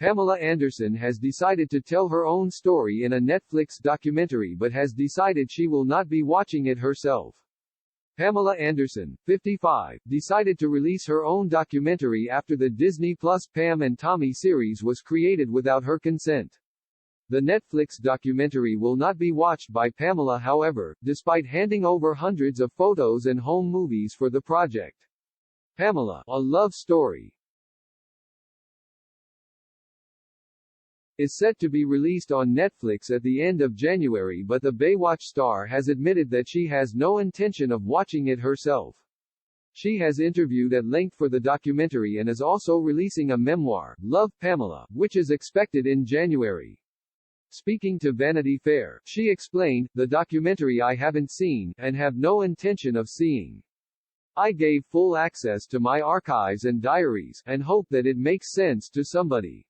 Pamela Anderson has decided to tell her own story in a Netflix documentary but has decided she will not be watching it herself. Pamela Anderson, 55, decided to release her own documentary after the Disney Plus Pam and Tommy series was created without her consent. The Netflix documentary will not be watched by Pamela, however, despite handing over hundreds of photos and home movies for the project. Pamela, A Love Story, is set to be released on Netflix at the end of January, but the Baywatch star has admitted that she has no intention of watching it herself. She has interviewed at length for the documentary and is also releasing a memoir, Love, Pamela, which is expected in January. Speaking to Vanity Fair, she explained, "The documentary I haven't seen, and have no intention of seeing. I gave full access to my archives and diaries, and hope that it makes sense to somebody.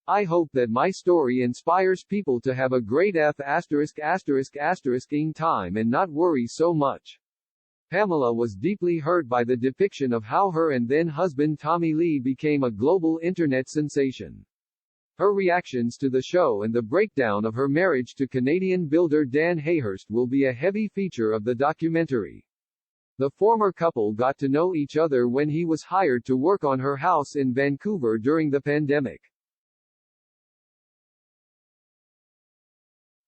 I hope that my story inspires people to have a great ******ing time and not worry so much." Pamela was deeply hurt by the depiction of how her and then-husband Tommy Lee became a global internet sensation. Her reactions to the show and the breakdown of her marriage to Canadian builder Dan Hayhurst will be a heavy feature of the documentary. The former couple got to know each other when he was hired to work on her house in Vancouver during the pandemic.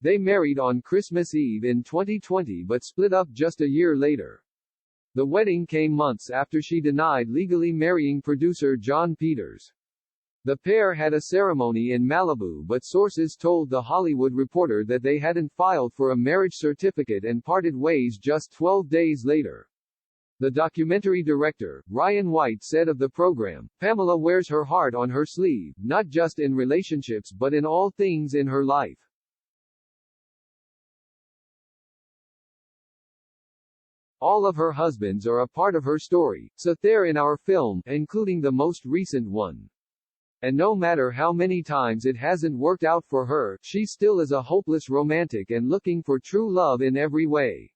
They married on Christmas Eve in 2020 but split up just a year later. The wedding came months after she denied legally marrying producer John Peters. The pair had a ceremony in Malibu, but sources told The Hollywood Reporter that they hadn't filed for a marriage certificate and parted ways just 12 days later. The documentary director, Ryan White, said of the program, "Pamela wears her heart on her sleeve, not just in relationships but in all things in her life. All of her husbands are a part of her story, so they're in our film, including the most recent one. And no matter how many times it hasn't worked out for her, she still is a hopeless romantic and looking for true love in every way."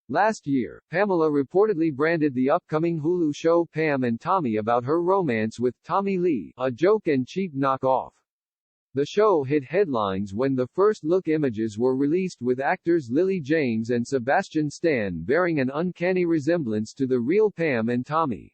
Last year, Pamela reportedly branded the upcoming Hulu show Pam and Tommy about her romance with Tommy Lee, a joke and cheap knockoff. The show hit headlines when the first look images were released, with actors Lily James and Sebastian Stan bearing an uncanny resemblance to the real Pam and Tommy.